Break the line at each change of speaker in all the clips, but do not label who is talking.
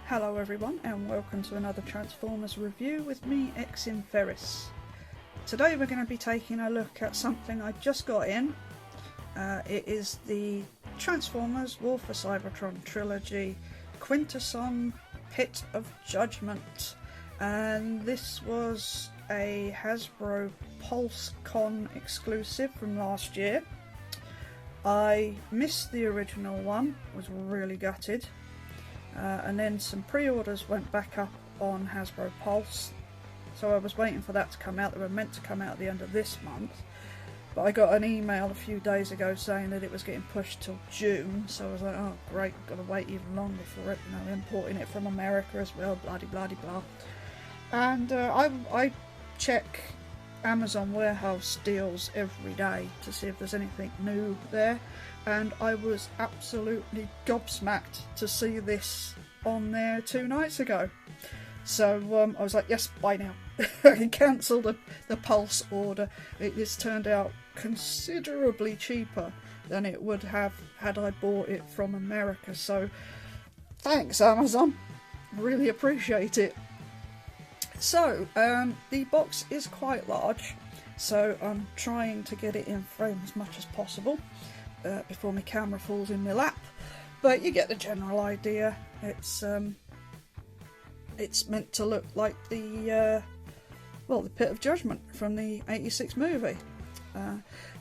Hello everyone and welcome to another Transformers review with me, Exim Ferris. Today we're going to be taking a look at something I just got in. It is the Transformers War for Cybertron Trilogy Quintesson Pit of Judgement, and this was a Hasbro PulseCon exclusive from last year. I missed the original one, was really gutted. And then some pre-orders went back up on Hasbro Pulse, so I was waiting for that to come out. They were meant to come out at the end of this month, but I got an email a few days ago saying that it was getting pushed till June, so I was like, oh great, got to wait even longer for it, you know, importing it from America as well, blah-de-blah-de-blah. And I check Amazon warehouse deals every day to see if there's anything new there, and I was absolutely gobsmacked to see this on there 2 nights ago. So I was like, yes, buy now. I cancelled the Pulse order. It's turned out considerably cheaper than it would have had I bought it from America, so thanks Amazon, really appreciate it. So the box is quite large, so I'm trying to get it in frame as much as possible before my camera falls in my lap, but you get the general idea. It's meant to look like the Pit of Judgement from the '86 movie.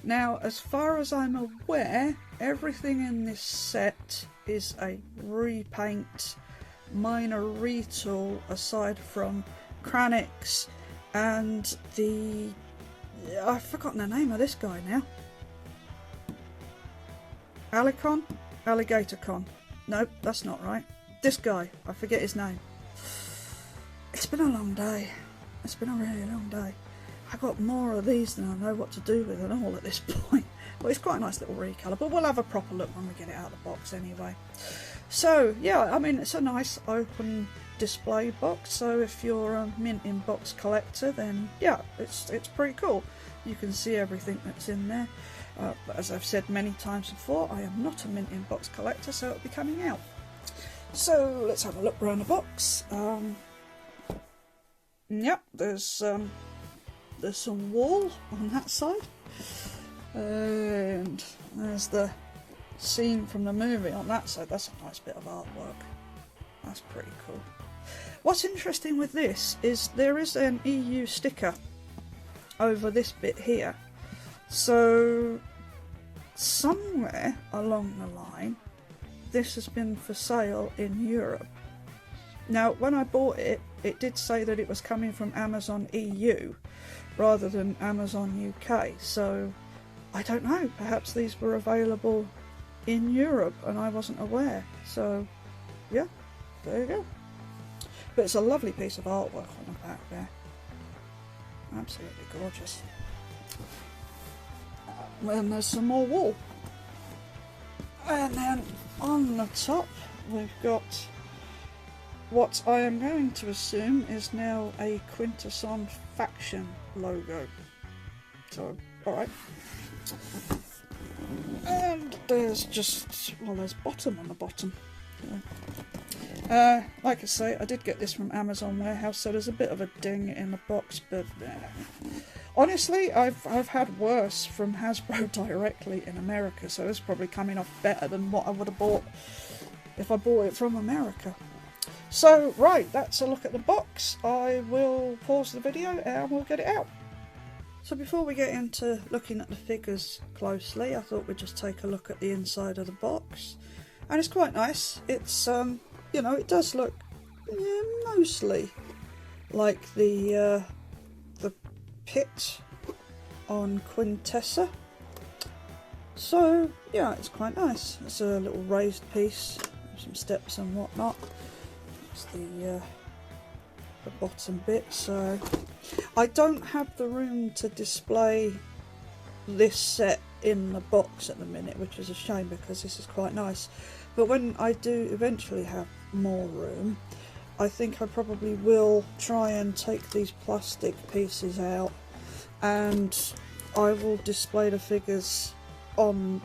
Now, as far as I'm aware, everything in this set is a repaint, minor retool, aside from Kranix and I've forgotten the name of this guy now. Alligatorcon. Nope, that's not right. This guy, I forget his name. It's been a long day. It's been a really long day. I got more of these than I know what to do with it all at this point. But it's quite a nice little recolour, but we'll have a proper look when we get it out of the box anyway. So yeah, I mean, it's a nice open display box, so if you're a mint in box collector, then yeah, it's pretty cool. You can see everything that's in there. But as I've said many times before, I am not a mint in box collector, so it'll be coming out. So let's have a look around the box. Yep, there's some wall on that side, and there's the scene from the movie on that side. That's a nice bit of artwork. That's pretty cool. What's interesting with this is there is an EU sticker over this bit here. So somewhere along the line this has been for sale in Europe. Now when I bought it, it did say that it was coming from Amazon EU rather than Amazon UK, so I don't know, perhaps these were available in Europe and I wasn't aware. So yeah, there you go. But it's a lovely piece of artwork on the back there. Absolutely gorgeous. And there's some more wool. And then on the top we've got what I am going to assume is now a Quintesson faction logo. So, alright. And there's just, well, there's bottom on the bottom. Like I say, I did get this from Amazon warehouse, so there's a bit of a ding in the box, but honestly, I've had worse from Hasbro directly in America, so it's probably coming off better than what I would have bought if I bought it from America. So, right, that's a look at the box. I will pause the video and we'll get it out. So before we get into looking at the figures closely, I thought we'd just take a look at the inside of the box. And it's quite nice. It's, you know, it does look mostly like the pit on Quintesson. So, yeah, it's quite nice. It's a little raised piece, some steps and whatnot. It's the bottom bit, so I don't have the room to display this set in the box at the minute, which is a shame because this is quite nice. But when I do eventually have more room, I think I probably will try and take these plastic pieces out and I will display the figures on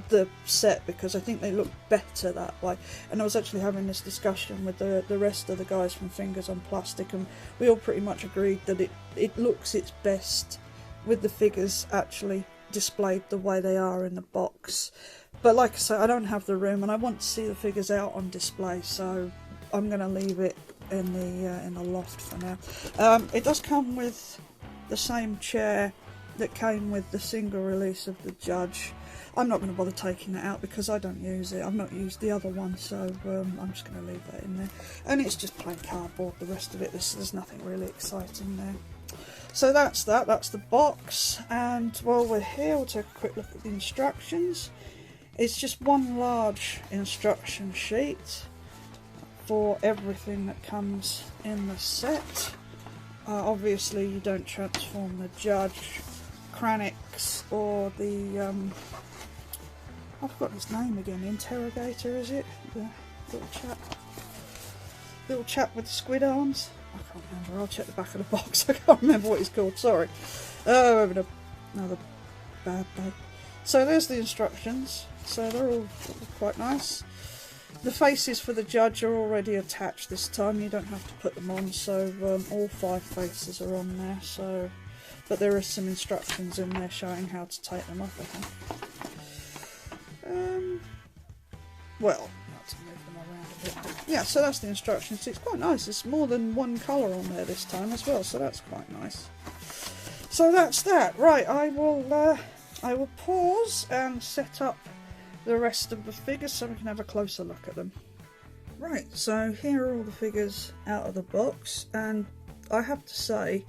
the set, because I think they look better that way. And I was actually having this discussion with the rest of the guys from Fingers on Plastic, and we all pretty much agreed that it looks its best with the figures actually displayed the way they are in the box. But like I say, I don't have the room and I want to see the figures out on display, so I'm going to leave it in the loft for now. It does come with the same chair that came with the single release of the Judge. I'm not going to bother taking that out because I don't use it. I've not used the other one, so I'm just going to leave that in there. And it's just plain cardboard, the rest of it. There's nothing really exciting there. So that's that. That's the box. And while we're here, we'll take a quick look at the instructions. It's just one large instruction sheet for everything that comes in the set. Obviously, you don't transform the Judge, Kranix, or the I've got his name again. Interrogator, is it? The little chap with the squid arms. I can't remember. I'll check the back of the box. I can't remember what he's called. Sorry. Oh, having another bad day. So there's the instructions. So they're all quite nice. The faces for the Judge are already attached this time. You don't have to put them on. So all 5 faces are on there. So, but there are some instructions in there showing how to take them off, I think. Well, not to move them around a bit, but yeah, so that's the instructions. It's quite nice. It's more than one colour on there this time as well, so that's quite nice. So that's that. Right, I will pause and set up the rest of the figures so we can have a closer look at them. Right, so here are all the figures out of the box, and I have to say,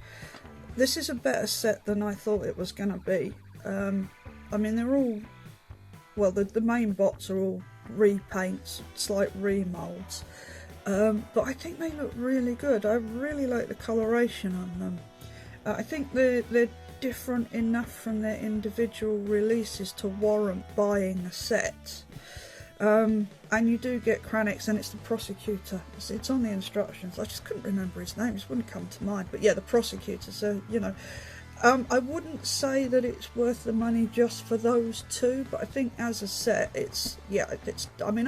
this is a better set than I thought it was going to be. I mean, they're all, well, the main bots are all repaints, slight remolds, but I think they look really good. I really like the coloration on them. I think they're different enough from their individual releases to warrant buying a set. And you do get Kranix, and it's the Prosecutor. It's on the instructions. I just couldn't remember his name. It just wouldn't come to mind. But yeah, the Prosecutor. So, you know, I wouldn't say that it's worth the money just for those two, but I think as a set, it's, yeah, it's, I mean,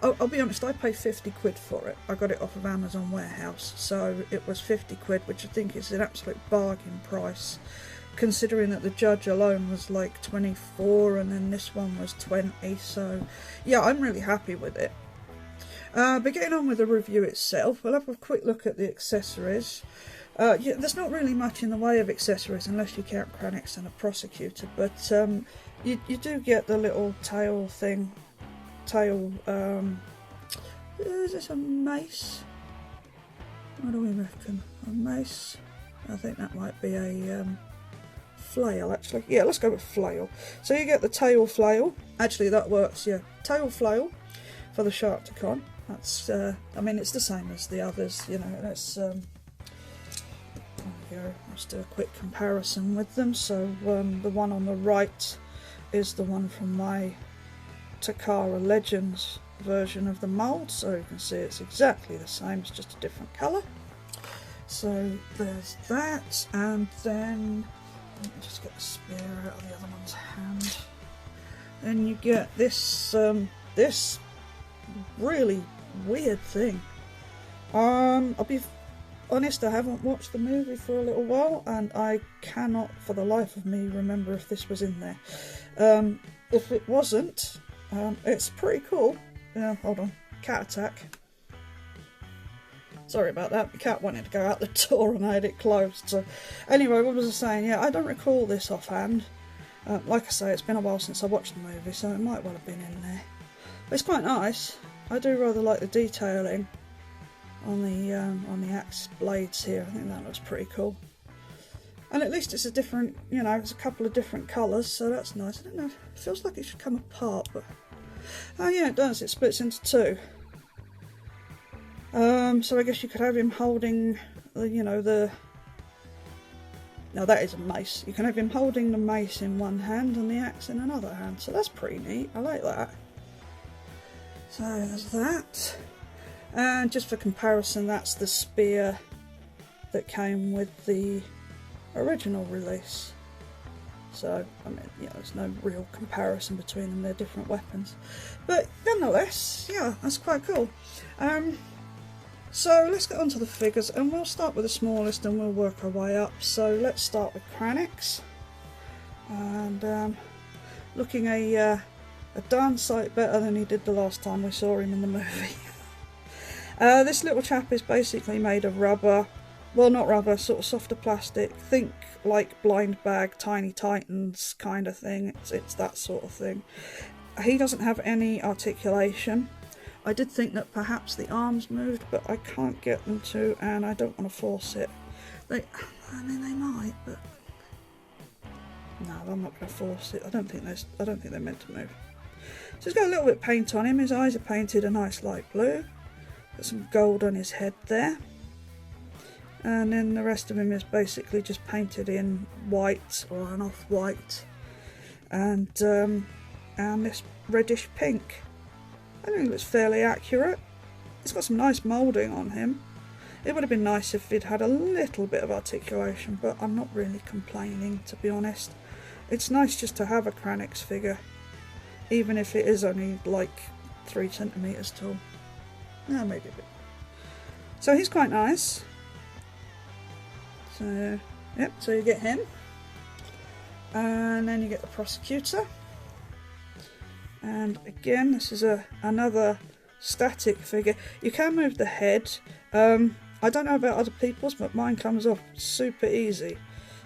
I'll be honest, I paid 50 quid for it. I got it off of Amazon Warehouse, so it was 50 quid, which I think is an absolute bargain price, considering that the Judge alone was like 24 and then this one was 20, so yeah, I'm really happy with it. But getting on with the review itself, we'll have a quick look at the accessories. Yeah, there's not really much in the way of accessories unless you count Kranix and a Prosecutor, but you do get the little tail thing. Is this a mace? What do we reckon? A mace? I think that might be a flail, actually. Yeah, let's go with flail. So you get the tail flail. Actually, that works, yeah. Tail flail for the Sharkticon. That's, I mean, it's the same as the others, you know, let's... Let's do a quick comparison with them. So the one on the right is the one from my Takara Legends version of the mould, so you can see it's exactly the same, it's just a different colour. So there's that, and then let me just get the spear out of the other one's hand. Then you get this this really weird thing. I'll be honest, I haven't watched the movie for a little while, and I cannot for the life of me remember if this was in there. If it wasn't, it's pretty cool. Hold on, cat attack. Sorry about that, the cat wanted to go out the door and I had it closed. So anyway, what was I saying? Yeah, I don't recall this offhand. Like I say, it's been a while since I watched the movie, so it might well have been in there. But it's quite nice. I do rather like the detailing on the axe blades here. I think that looks pretty cool. And at least it's a different, you know, it's a couple of different colours, so that's nice. I don't know, it feels like it should come apart, but... Oh yeah, it does, it splits into two. So I guess you could have him holding, you know, the... No, that is a mace. You can have him holding the mace in one hand and the axe in another hand, so that's pretty neat. I like that. So there's that. And just for comparison, that's the spear that came with the original release. So, I mean, you know, there's no real comparison between them, they're different weapons. But nonetheless, yeah, that's quite cool. So let's get on to the figures, and we'll start with the smallest and we'll work our way up. So let's start with Kranix. And looking a darn sight better than he did the last time we saw him in the movie. This little chap is basically made of rubber. Well, not rubber, sort of softer plastic. Think like Blind Bag, Tiny Titans kind of thing. It's that sort of thing. He doesn't have any articulation. I did think that perhaps the arms moved, but I can't get them to, and I don't want to force it. I mean, they might, but no, I'm not going to force it. I don't think they're meant to move. So he's got a little bit of paint on him. His eyes are painted a nice light blue. Got some gold on his head there. And then the rest of him is basically just painted in white or an off-white, and this reddish pink. I think it looks fairly accurate. It's got some nice moulding on him. It would have been nice if it had a little bit of articulation, but I'm not really complaining, to be honest. It's nice just to have a Kranix figure, even if it is only like 3 centimetres tall. No, maybe a bit. So he's quite nice. So, yep, so you get him. And then you get the Prosecutor. And again, this is another static figure. You can move the head. I don't know about other people's, but mine comes off super easy.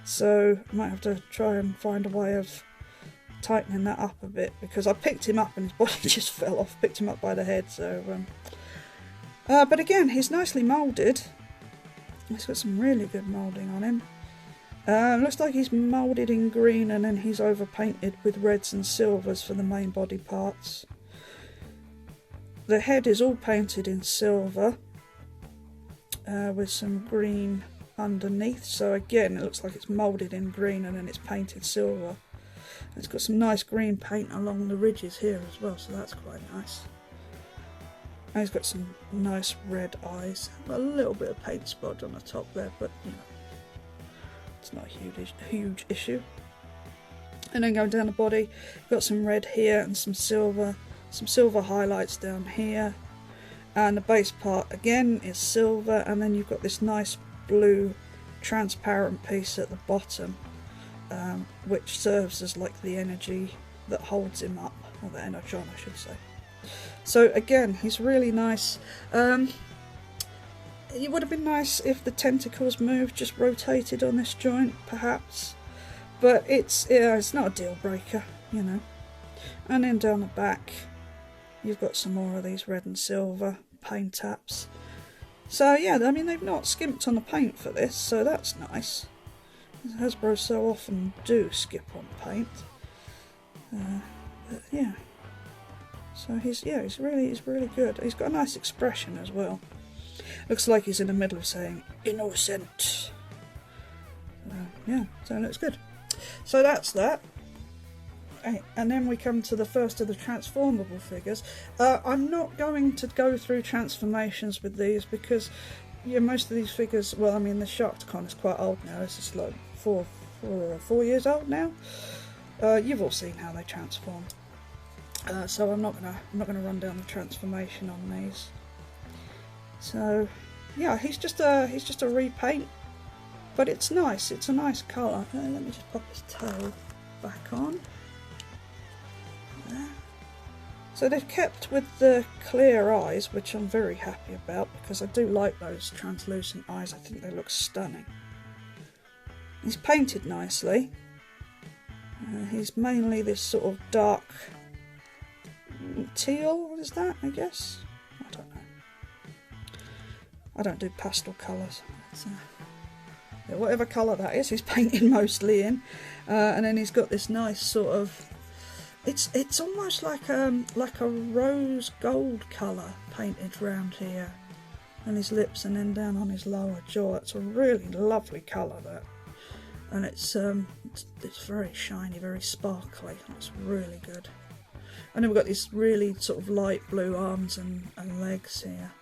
So I might have to try and find a way of tightening that up a bit, because I picked him up and his body just fell off. Picked him up by the head. So, but again, he's nicely moulded. He's got some really good moulding on him. Looks like he's moulded in green and then he's overpainted with reds and silvers for the main body parts. The head is all painted in silver with some green underneath. So again, it looks like it's moulded in green and then it's painted silver. It's got some nice green paint along the ridges here as well, so that's quite nice. And he's got some nice red eyes. A little bit of paint spot on the top there, but you know, it's not a huge issue. And then going down the body, got some red here and some silver highlights down here. And the base part again is silver, and then you've got this nice blue transparent piece at the bottom, which serves as like the energy that holds him up, or the energon I should say. So again, he's really nice. It would have been nice if the tentacles moved, just rotated on this joint perhaps, but it's not a deal breaker, you know. And then down the back you've got some more of these red and silver paint taps. So yeah, I mean, they've not skimped on the paint for this, so that's nice. Hasbro so often do skip on paint. But yeah. So he's really good. He's got a nice expression as well. Looks like he's in the middle of saying innocent. Yeah, so it looks good. So that's that. And then we come to the first of the transformable figures. I'm not going to go through transformations with these because most of these figures, well, I mean, the Sharkticon is quite old now. This is like 4 years old now. You've all seen how they transform. So I'm not gonna run down the transformation on these. So yeah, he's just a repaint, but it's nice. It's a nice colour. Let me just pop his tail back on. There. So they've kept with the clear eyes, which I'm very happy about because I do like those translucent eyes. I think they look stunning. He's painted nicely. He's mainly this sort of dark teal, what is that, I guess? I don't know. I don't do pastel colours. Yeah, whatever colour that is, he's painted mostly in. And then he's got this nice sort of, it's almost like a rose gold colour painted round here. And his lips, and then down on his lower jaw. It's a really lovely colour, that. And it's very shiny, very sparkly. It's really good. And then we've got these really sort of light blue arms and legs here.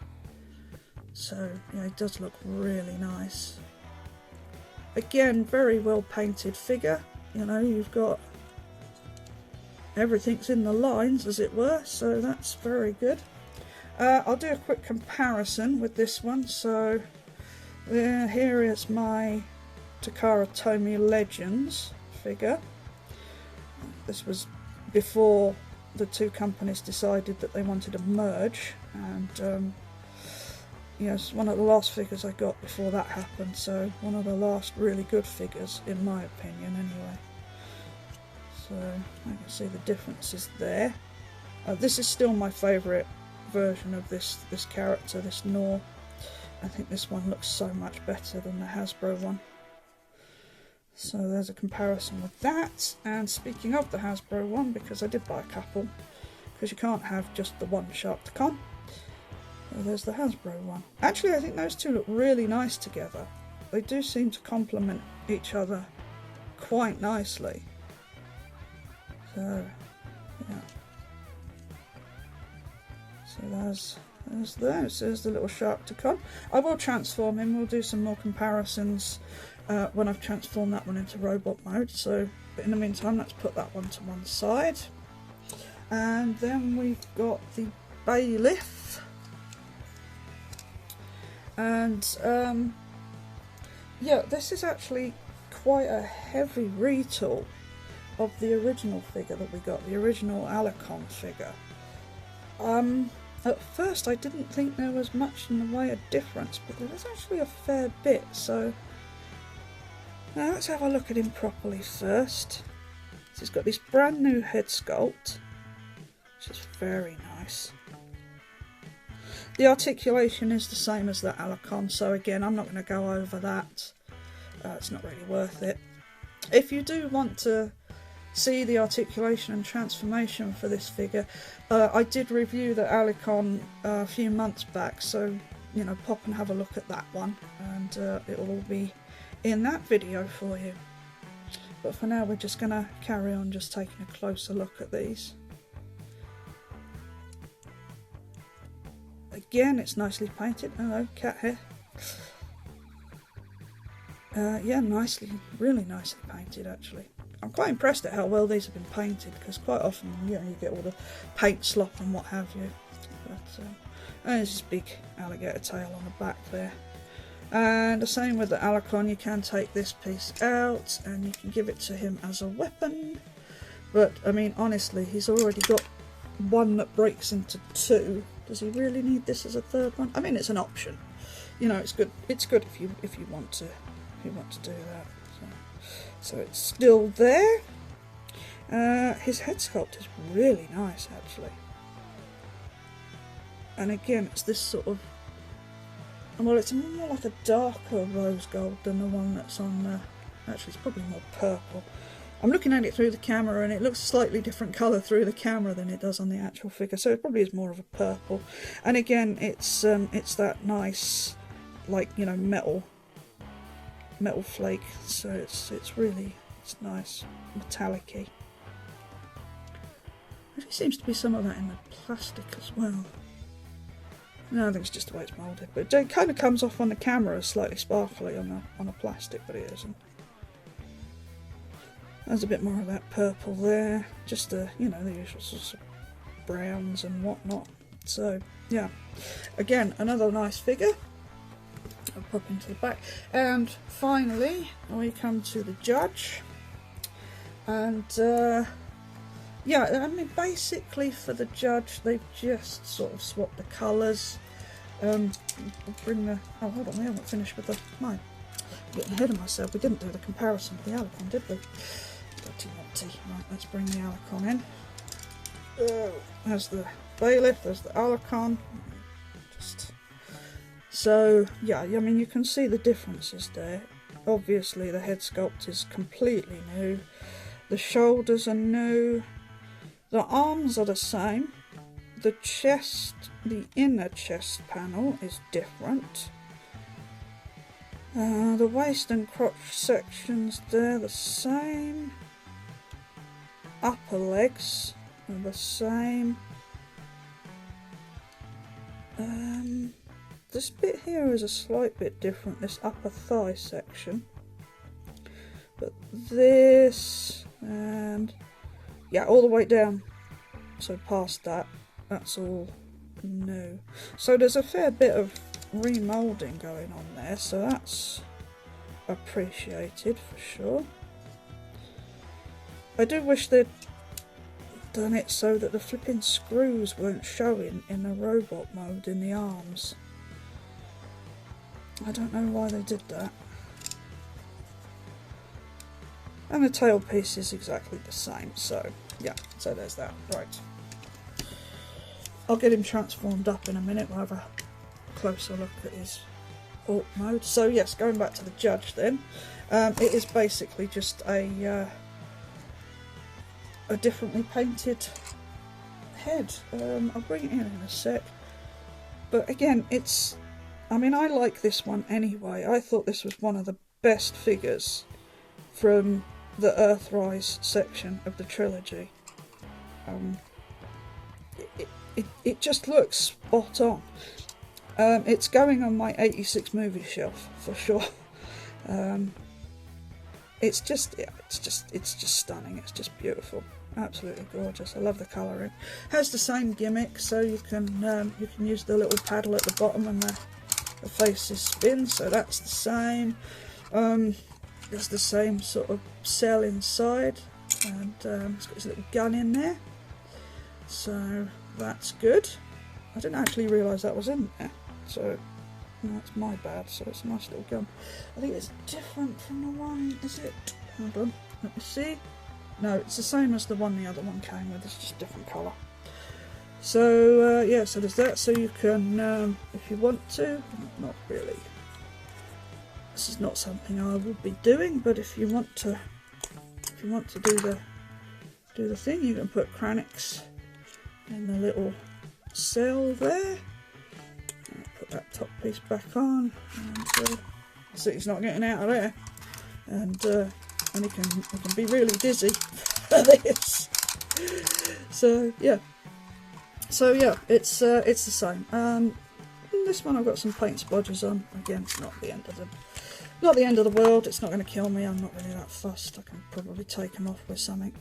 So yeah, it does look really nice. Again, very well painted figure. you know, you've got everything's in the lines, as it were, so that's very good. I'll do a quick comparison with this one. So here is my Takara Tomy Legends figure. This was before the two companies decided that they wanted to merge, and yes, one of the last figures I got before that happened, so one of the last really good figures in my opinion anyway. So I can see the differences there. This is still my favourite version of this character, this Nor. I think this one looks so much better than the Hasbro one. So there's a comparison with that. And speaking of the Hasbro one, because I did buy a couple, because you can't have just the one Sharkticon. So there's the Hasbro one. Actually, I think those two look really nice together. They do seem to complement each other quite nicely. So, yeah. So there's the little Sharkticon. I will transform him. We'll do some more comparisons when I've transformed that one into robot mode. So, but in the meantime, let's put that one to one side. And then we've got the Bailiff. And yeah, this is actually quite a heavy retool of the original figure that we got, the original Alicon figure. At first I didn't think there was much in the way of difference, but there is actually a fair bit, so now let's have a look at him properly first. So he's got this brand new head sculpt, which is very nice. The articulation is the same as the Alicon, so again I'm not going to go over that. It's not really worth it. If you do want to see the articulation and transformation for this figure, I did review the Alicon a few months back, so you know, pop and have a look at that one, and it will all be in that video for you. But for now we're just going to carry on just taking a closer look at these. Again, it's nicely painted. Hello, cat hair. Yeah, really nicely painted actually. I'm quite impressed at how well these have been painted, because quite often, you know, you get all the paint slop and what have you. But there's this big alligator tail on the back there. And the same with the Alicon, you can take this piece out and you can give it to him as a weapon. But I mean, honestly, he's already got one that breaks into two. Does he really need this as a third one? I mean, it's an option. You know, it's good. It's good if you want to do that. So it's still there. His head sculpt is really nice, actually. And again, it's this sort of, well, it's more like a darker rose gold than the one that's on the, actually it's probably more purple. I'm looking at it through the camera and it looks a slightly different colour through the camera than it does on the actual figure, so it probably is more of a purple. And again, it's that nice, like, you know, metal flake, so it's nice, metallic-y. There seems to be some of that in the plastic as well. No, I think it's just the way it's moulded, but it kind of comes off on the camera as slightly sparkly on a plastic, but it isn't. There's a bit more of that purple there, just the, you know, the usual sorts of browns and whatnot. So yeah, again, another nice figure. I'll pop into the back, and finally we come to the Judge. And yeah, I mean, basically for the Judge they've just sort of swapped the colours. We'll bring the, oh hold on, we haven't finished with the, no, I'm getting ahead of myself. We didn't do the comparison with the Alicon, did we? Right, let's bring the Alicon in. There's the Bailiff, there's the Alicon. So yeah, I mean, you can see the differences there. Obviously the head sculpt is completely new. The shoulders are new. The arms are the same. The chest, the inner chest panel is different. The waist and crotch sections, they're the same. Upper legs are the same. This bit here is a slight bit different, this upper thigh section. but this, and yeah, all the way down, so past that, that's all new. So there's a fair bit of remoulding going on there, so that's appreciated for sure. I do wish they'd done it so that the flipping screws weren't showing in the robot mode in the arms. I don't know why they did that. And the tailpiece is exactly the same, so yeah, so there's that. Right. I'll get him transformed up in a minute. We'll have a closer look at his alt mode. So yes, going back to the Judge then, it is basically just a differently painted head. I'll bring it in a sec. But again, I mean, I like this one anyway. I thought this was one of the best figures from the Earthrise section of the trilogy. It just looks spot on. It's going on my 86 movie shelf for sure. It's just stunning. It's just beautiful, absolutely gorgeous. I love the colouring. Has the same gimmick, so you can use the little paddle at the bottom and the faces spin. So that's the same. There's the same sort of cell inside, and it's got his little gun in there. So that's good. I didn't actually realise that was in there. So that's my bad. So it's a nice little gun. I think it's different from the one. Is it? Hold on. Let me see. No, it's the same as the one the other one came with. It's just different colour. So yeah. So there's that. So you can, if you want to, not really. This is not something I would be doing, but if you want to do the thing, you can put Kranix in the little cell there. Put that top piece back on, and see, he's not getting out of there, and he can be really dizzy for this. So yeah, it's the same. This one I've got some paint splodges on. Again, it's not the end of the world. It's not going to kill me. I'm not really that fussed. I can probably take them off with something.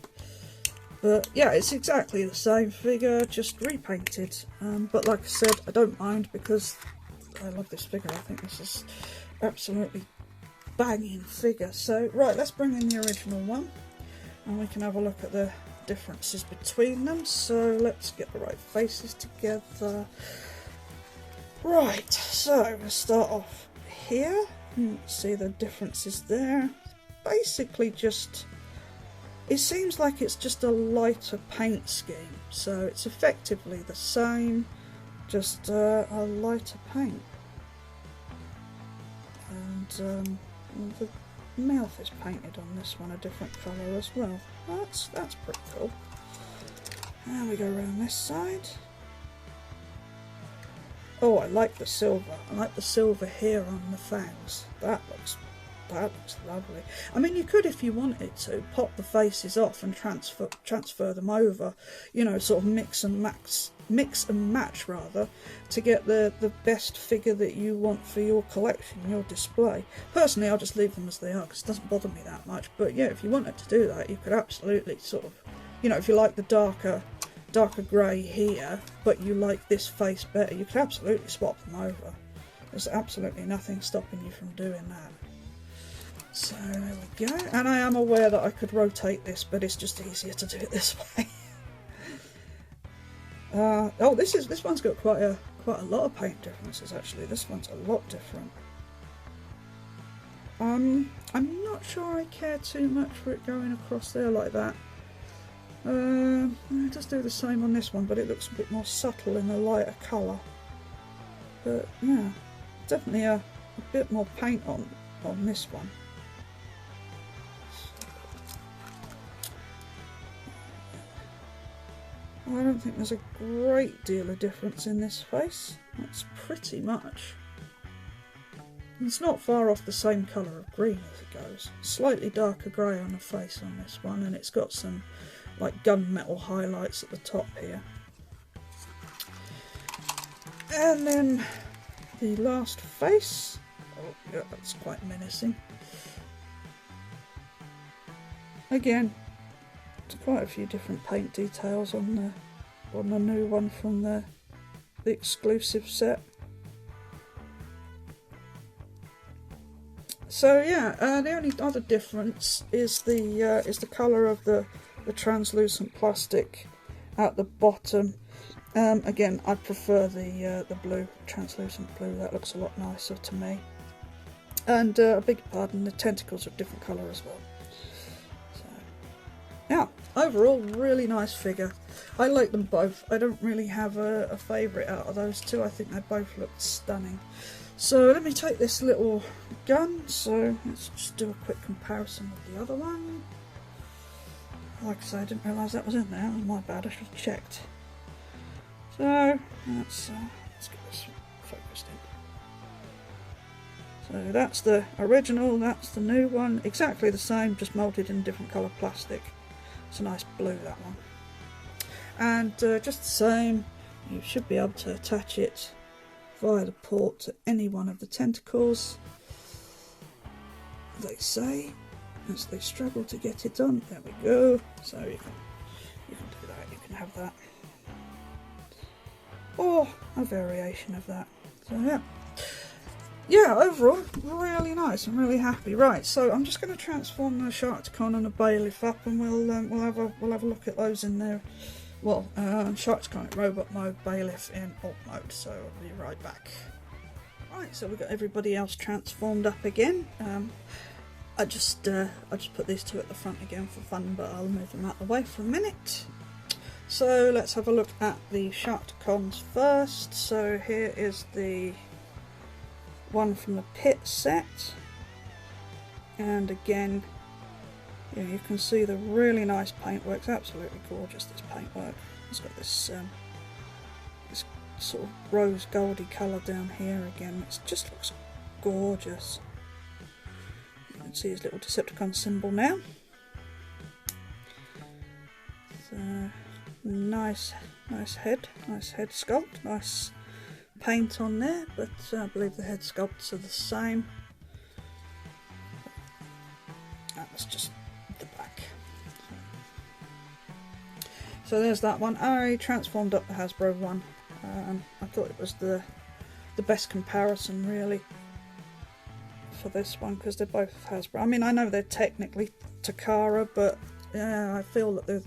But yeah, it's exactly the same figure, just repainted. But like I said, I don't mind because I love this figure. I think this is absolutely banging figure. So right, let's bring in the original one, and we can have a look at the differences between them. So let's get the right faces together. Right, so we'll start off here. See the differences there. Basically just, it seems like it's just a lighter paint scheme, so it's effectively the same, just a lighter paint. And the mouth is painted on this one a different colour as well. That's pretty cool. Now we go around this side. Oh, I like the silver. I like the silver here on the fangs. That looks lovely. I mean, you could, if you wanted to, pop the faces off and transfer them over. You know, sort of mix and match rather, to get the best figure that you want for your collection, your display. Personally, I'll just leave them as they are because it doesn't bother me that much. But yeah, if you wanted to do that, you could absolutely sort of, you know, if you like the darker grey here, but you like this face better, you could absolutely swap them over. There's absolutely nothing stopping you from doing that. So there we go. And I am aware that I could rotate this, but it's just easier to do it this way. Oh, this one's got quite a lot of paint differences actually. This one's a lot different. I'm not sure I care too much for it going across there like that. It does do the same on this one, but it looks a bit more subtle in the lighter colour. But yeah, definitely a bit more paint on this one. I don't think there's a great deal of difference in this face. That's pretty much. It's not far off the same colour of green as it goes. Slightly darker grey on the face on this one, and it's got some like gunmetal highlights at the top here. And then the last face. Oh yeah, that's quite menacing. again, there's quite a few different paint details on the new one from the exclusive set. So yeah, the only other difference is the colour of the translucent plastic at the bottom. Again, I prefer the blue, translucent blue. That looks a lot nicer to me. And I beg your pardon, the tentacles are a different colour as well. So yeah, overall, really nice figure. I like them both. I don't really have a favourite out of those two. I think they both look stunning. So let me take this little gun, so let's just do a quick comparison with the other one. Like I say, I didn't realise that was in there, my bad, I should have checked. So let's get this focused in. So that's the original, that's the new one, exactly the same, just moulded in different colour plastic. It's a nice blue, that one. And just the same, you should be able to attach it via the port to any one of the tentacles. They say, as they struggle to get it done. There we go. So you can do that. You can have that, or a variation of that. So yeah. Overall, really nice. I'm really happy. Right. So I'm just going to transform the Sharkticon and the Bailiff up, and we'll have a look at those in there. Well, Sharkticon in robot mode, Bailiff in alt mode, so I'll be right back. Right, so we've got everybody else transformed up again. I just put these two at the front again for fun, but I'll move them out of the way for a minute. So let's have a look at the Sharkticons first. So here is the one from the pit set, and again, yeah, you can see the really nice paintwork. It's absolutely gorgeous, this paintwork. It's got this this sort of rose goldy colour down here again. It just looks gorgeous. You can see his little Decepticon symbol now. So nice head sculpt, nice paint on there, but I believe the head sculpts are the same. That's just the back. So there's that one. I transformed up the Hasbro one. I thought it was the best comparison really for this one, because they're both Hasbro. I mean, I know they're technically Takara, but yeah, I feel that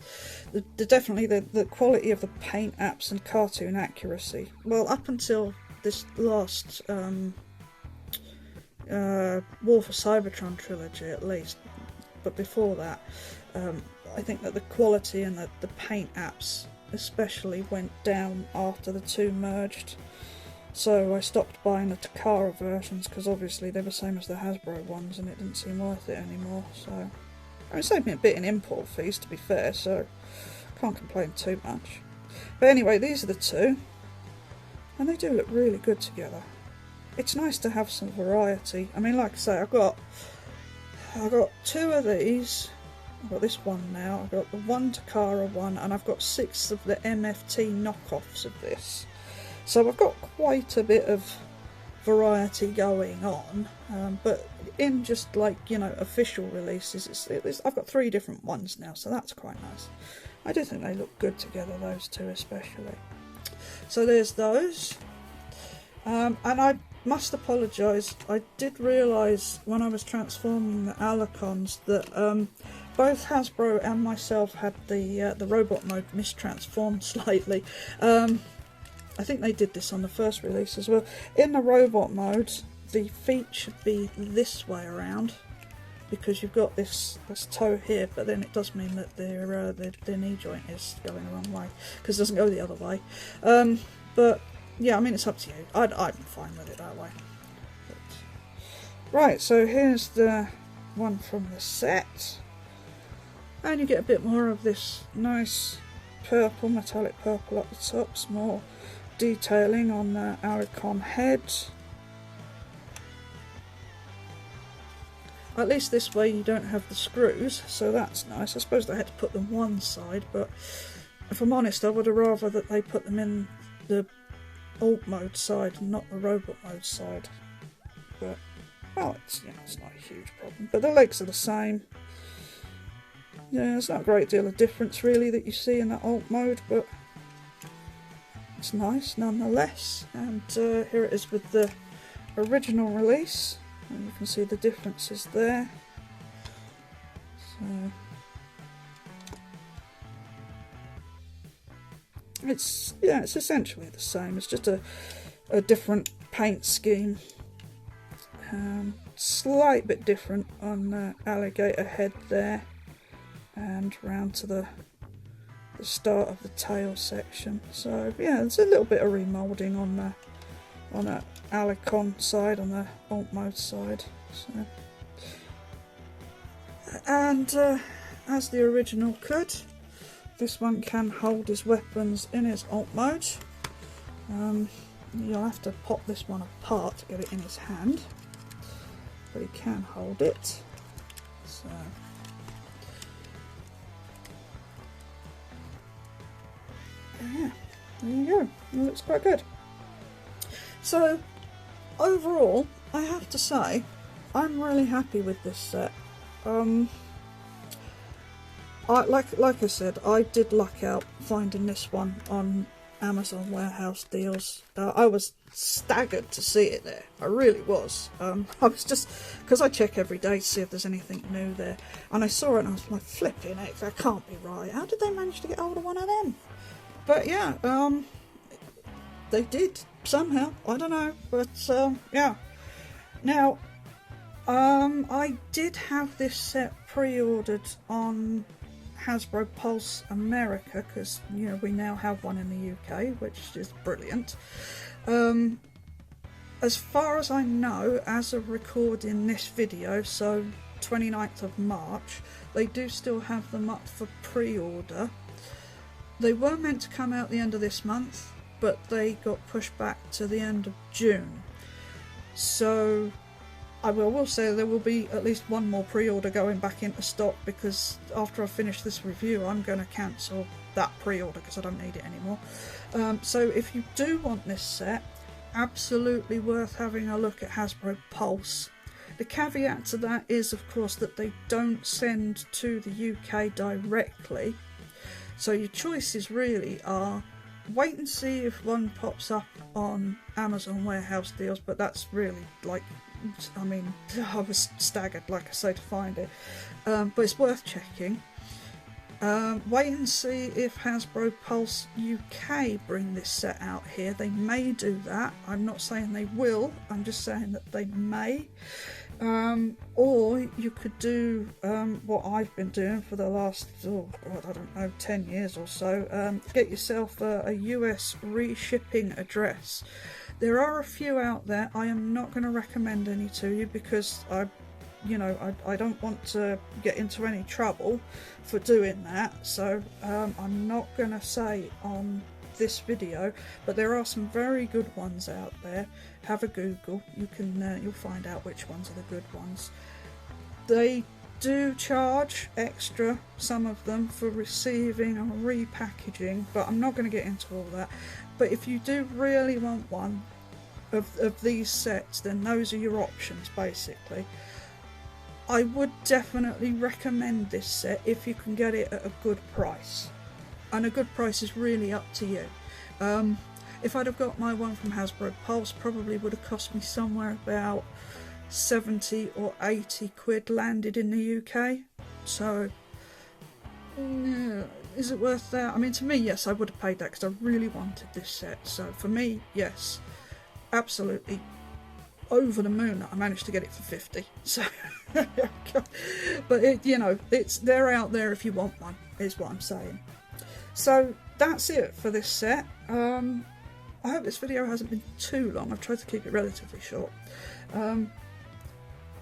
the definitely the quality of the paint apps and cartoon accuracy. Well, up until this last War for Cybertron trilogy at least, but before that, I think that the quality and the paint apps especially went down after the two merged. So I stopped buying the Takara versions because obviously they were the same as the Hasbro ones and it didn't seem worth it anymore. So it saved me a bit in import fees, to be fair, so can't complain too much. But anyway, these are the two, and they do look really good together. It's nice to have some variety. I mean, like I say, I've got two of these. I've got this one now. I've got the one Takara one, and I've got 6 of the MFT knockoffs of this. So I've got quite a bit of variety going on, but in just like, you know, official releases, I've got 3 different ones now, so that's quite nice. I do think they look good together, those two especially. So there's those, and I must apologise, I did realise when I was transforming the Alicons that both Hasbro and myself had the robot mode mistransformed slightly. I think they did this on the first release as well. In the robot mode, the feet should be this way around, because you've got this toe here, but then it does mean that their knee joint is going the wrong way, because it doesn't go the other way. But yeah, I mean, it's up to you. I'm fine with it that way. But, right, so here's the one from the set, and you get a bit more of this nice purple, metallic purple up the top, some more detailing on the Alicon head. At least this way you don't have the screws, so that's nice. I suppose they had to put them one side, but if I'm honest, I would have rather that they put them in the alt mode side and not the robot mode side. But well, it's, you know, it's not a huge problem. But the legs are the same. Yeah, there's not a great deal of difference really that you see in that alt mode, but it's nice nonetheless. And here it is with the original release, and you can see the differences there. So it's essentially the same. It's just a different paint scheme. Slight bit different on the alligator head there, and round to the start of the tail section. So yeah, there's a little bit of remoulding on the Alicon side, on the alt mode side. So, and as the original could, this one can hold his weapons in his alt mode. You'll have to pop this one apart to get it in his hand, but he can hold it. So yeah, there you go. It looks quite good. So overall, I have to say, I'm really happy with this set. Like I said, I did luck out finding this one on Amazon warehouse deals. I was staggered to see it there. I really was. I was just, because I check every day to see if there's anything new there, and I saw it and I was like, flipping it, that can't be right. How did they manage to get hold of one of them? But yeah, they did somehow. I don't know, but yeah. Now, I did have this set pre-ordered on Hasbro Pulse America, because you know we now have one in the UK, which is brilliant. As far as I know, as of recording this video, so 29th of March, they do still have them up for pre-order. They were meant to come out the end of this month, but they got pushed back to the end of June. So I will say there will be at least one more pre-order going back into stock, because after I finish this review I'm going to cancel that pre-order because I don't need it anymore. So if you do want this set, absolutely worth having a look at Hasbro Pulse. The caveat to that is of course that they don't send to the UK directly, so your choices really are wait and see if one pops up on Amazon warehouse deals, but that's really like, I mean, I was staggered, like I say, to find it, but it's worth checking. Wait and see if Hasbro Pulse UK bring this set out here. They may do that. I'm not saying they will, I'm just saying that they may. Or you could do what I've been doing for the last, I don't know, 10 years or so. Get yourself a US reshipping address. There are a few out there. I am not going to recommend any to you because I don't want to get into any trouble for doing that. So I'm not going to say on this video, but there are some very good ones out there. Have a Google. You can you'll find out which ones are the good ones. They do charge extra, some of them, for receiving and repackaging, but I'm not going to get into all that. But if you do really want one of these sets, then those are your options basically. I would definitely recommend this set if you can get it at a good price, and a good price is really up to you. If I'd have got my one from Hasbro Pulse, probably would have cost me somewhere about 70 or 80 quid landed in the UK. So is it worth that? I mean, to me, yes, I would have paid that because I really wanted this set. So for me, yes, absolutely over the moon that I managed to get it for 50. So but they're out there if you want one, is what I'm saying. So that's it for this set. I hope this video hasn't been too long. I've tried to keep it relatively short.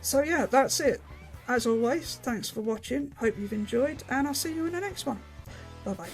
So yeah, that's it. As always, thanks for watching. Hope you've enjoyed, and I'll see you in the next one. Bye bye.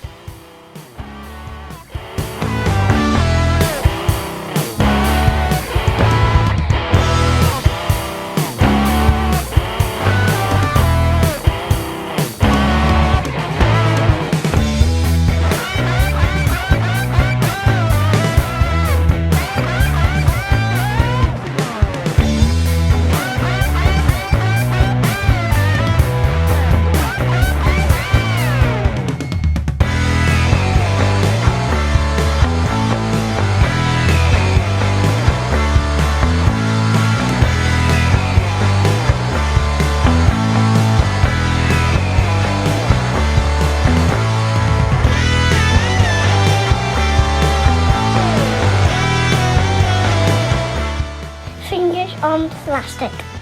plastic.